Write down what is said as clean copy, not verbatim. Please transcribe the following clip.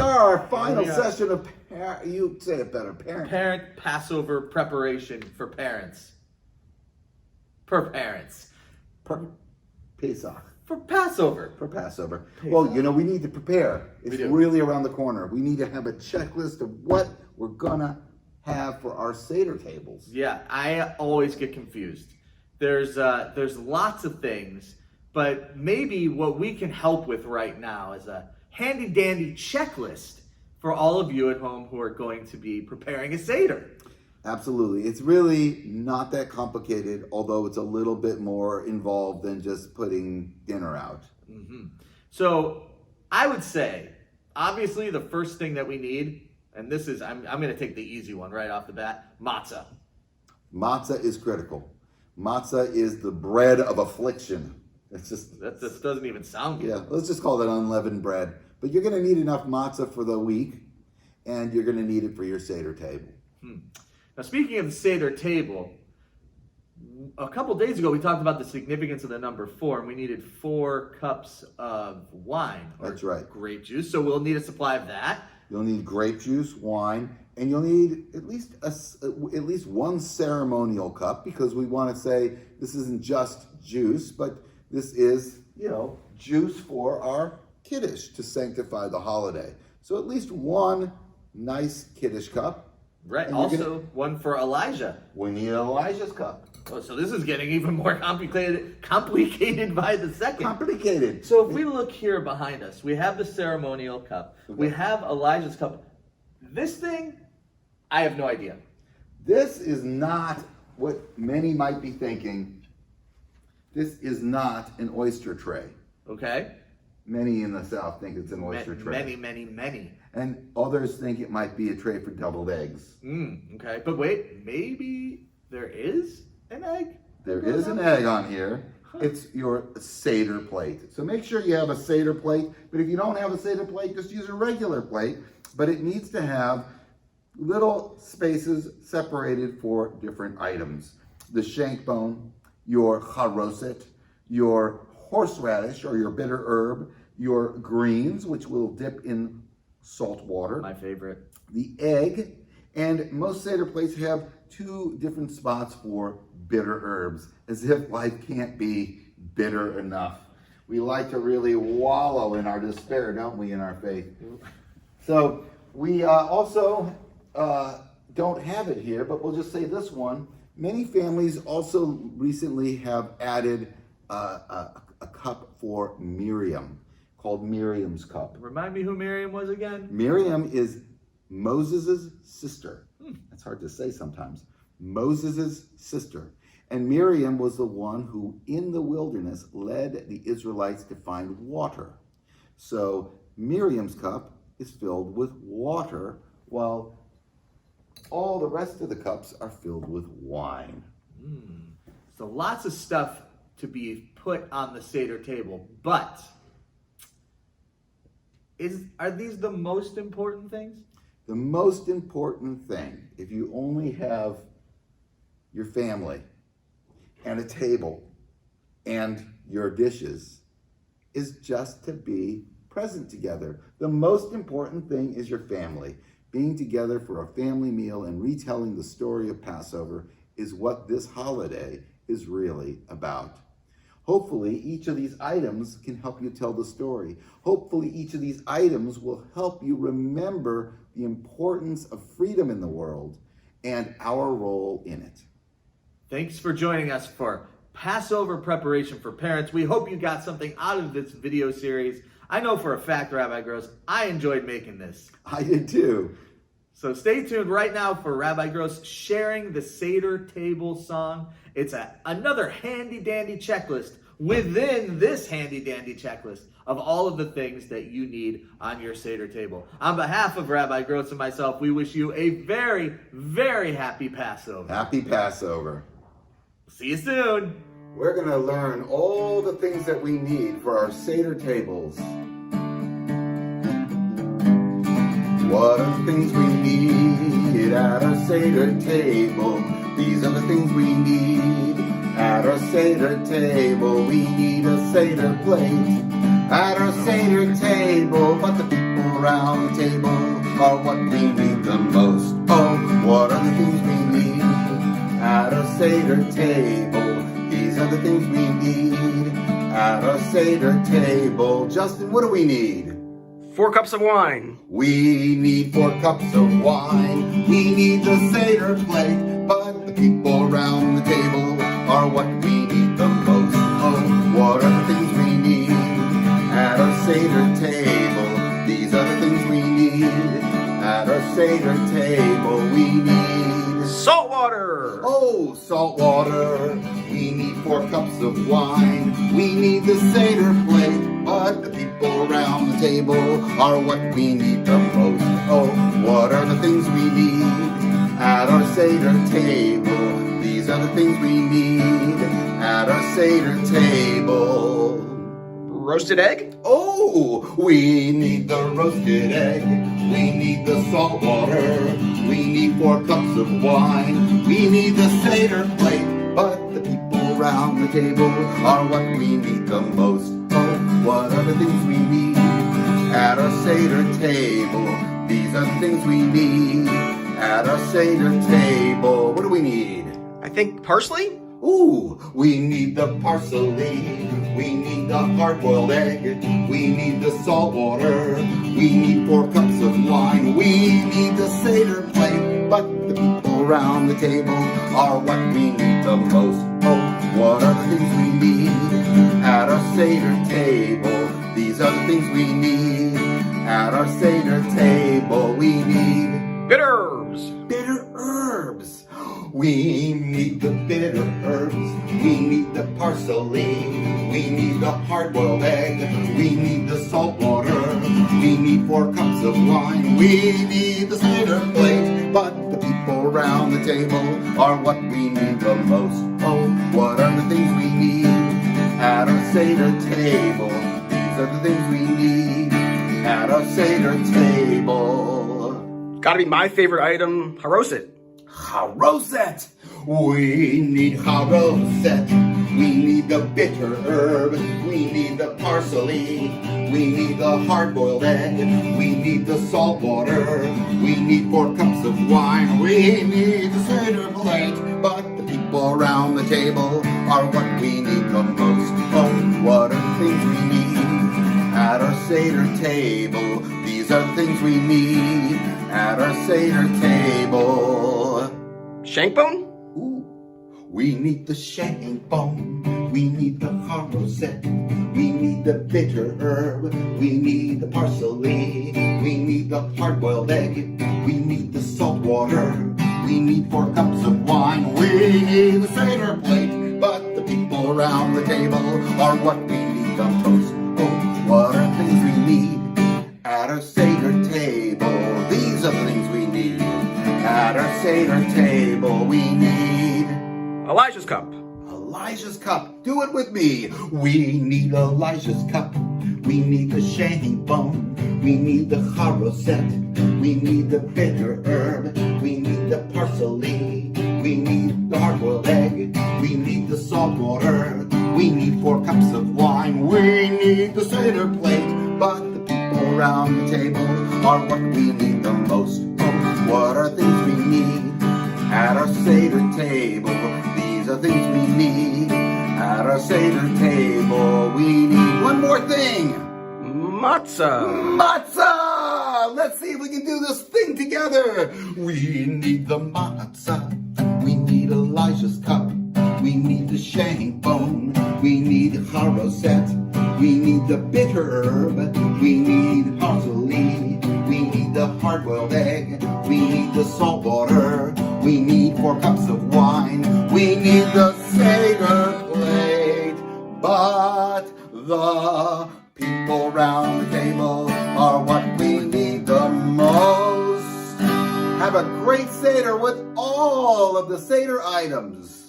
are, our final session of, you say it better, Parent Passover preparation for parents. Per parents. Pesach. For Passover. For Passover. Well, you know, we need to prepare. It's really around the corner. We need to have a checklist of what we're gonna have for our Seder tables. Yeah, I always get confused. There's lots of things, but maybe what we can help with right now is a handy dandy checklist for all of you at home who are going to be preparing a Seder. Absolutely. It's really not that complicated, although it's a little bit more involved than just putting dinner out. Mm-hmm. So I would say, obviously, the first thing that we need, and this is, I'm going to take the easy one right off the bat, matzah. Matzah is critical. Matzah is the bread of affliction. It's just... That just doesn't even sound good. Yeah, let's just call it unleavened bread. But you're going to need enough matzah for the week, and you're going to need it for your Seder table. Now, speaking of the Seder table, a couple days ago we talked about the significance of the number 4, and we needed 4 cups of wine. That's right. Grape juice, so we'll need a supply of that. You'll need grape juice, wine, and you'll need at least one ceremonial cup, because we want to say this isn't just juice, but this is, you know, juice for our Kiddush to sanctify the holiday. So at least one nice Kiddush cup. Right. Also, one for Elijah. We need Elijah's cup. Oh, so this is getting even more complicated by the second. Complicated. So if we look here behind us, we have the ceremonial cup. Okay. We have Elijah's cup. This thing, I have no idea. This is not what many might be thinking. This is not an oyster tray. Okay. Many in the South think it's an oyster tray. Many. And others think it might be a tray for deviled eggs. Okay, but wait, maybe there is an egg? There is an egg on here. Huh. It's your Seder plate. So make sure you have a Seder plate. But if you don't have a Seder plate, just use a regular plate. But it needs to have little spaces separated for different items. The shank bone, your charoset, your horseradish or your bitter herb, your greens, which we'll dip in salt water. My favorite. The egg, and most Seder plates have 2 different spots for bitter herbs, as if life can't be bitter enough. We like to really wallow in our despair, don't we, in our faith? So we also don't have it here, but we'll just say this one. Many families also recently have added a cup for Miriam, called Miriam's cup. Remind me who Miriam was again? Miriam is Moses' sister. That's hard to say sometimes. Moses' sister. And Miriam was the one who, in the wilderness, led the Israelites to find water. So Miriam's cup is filled with water, while all the rest of the cups are filled with wine. So lots of stuff to be put on the Seder table, but are these the most important things? The most important thing, if you only have your family and a table and your dishes, is just to be present together. The most important thing is your family. Being together for a family meal and retelling the story of Passover is what this holiday is really about. Hopefully, each of these items can help you tell the story. Hopefully, each of these items will help you remember the importance of freedom in the world and our role in it. Thanks for joining us for Passover preparation for parents. We hope you got something out of this video series. I know for a fact, Rabbi Gross, I enjoyed making this. I did too. So stay tuned right now for Rabbi Gross sharing the Seder table song. It's another handy-dandy checklist within this handy-dandy checklist of all of the things that you need on your Seder table. On behalf of Rabbi Gross and myself, we wish you a very, very happy Passover. Happy Passover. See you soon. We're going to learn all the things that we need for our Seder tables. What are the things we need at our Seder table? These are the things we need at our Seder table. We need a Seder plate at our Seder table, but the people around the table are what we need the most. Oh, what are the things we need at our Seder table? These are the things we need at our Seder table. Justin, what do we need? 4 cups of wine. We need 4 cups of wine. We need the Seder plate, but the people around the table are what we need the most. Oh, what are the things we need at our Seder table? These are the things we need at our Seder table. We need Salt water. oh, salt water. We need 4 cups of wine. We need the Seder plate, but the people around the table are what we need the most. Oh, what are the things we need at our Seder table? These are the things we need at our Seder table. Roasted egg. Oh, we need the roasted egg. We need the salt water. We need 4 cups of wine. We need the Seder plate, but the people around the table are what we need the most. Oh, what are the things we need at our Seder table? These are the things we need at our Seder table. What do we need? I think parsley. Ooh, we need the parsley, we need the hard-boiled egg, we need the salt water, we need 4 cups of wine, we need the Seder plate, but the people around the table are what we need the most. Oh, what are the things we need at our Seder table? These are the things we need at our Seder table. We need Bitter herbs. bitter herbs. We need the bitter herbs. We need the parsley. We need the hard-boiled egg. We need the salt water. We need 4 cups of wine. We need the Seder plate. But the people around the table are what we need the most. Oh, what are the things we need at our Seder table? These are the things we need at our Seder table. Gotta be my favorite item, haroset. Haroset. We need haroset. We need the bitter herb. We need the parsley. We need the hard-boiled egg. We need the salt water. We need 4 cups of wine. We need the Seder plate. But the people around the table are what we need the most. Oh, what are the things we need at our Seder table? These are the things we need at our Seder table. Shank bone? Ooh, we need the shank bone. We need the haroset. We need the bitter herb. We need the parsley. We need the hard-boiled egg. We need the salt water. We need 4 cups of wine. We need the Seder plate. But the people around the table are what we need the most. Oh, what are things we need at our Seder table? These are the things we need at our Seder table. We need Elijah's cup. Elijah's cup. Do it with me. We need Elijah's cup. We need the shank bone. We need the haroset. We need the bitter herb. We need the parsley. We need the hard-boiled egg. We need the salt water. We need 4 cups of wine. We need the Seder plate. But the people around the table are what we need the most. Oh, what are things we need at our Seder table? These are things we need at our Seder table. We need one more thing. Matzah. Matzah! Let's see if we can do this thing together. We need the matzah. We need Elijah's cup. We need the shank bone. We need haroset. We need the bitter herb. We need parsley. We need the hard-boiled egg. We need the salt water. We need 4 cups of wine. We need the Seder plate. But the people around the table are what we need the most. Have a great Seder with all of the Seder items.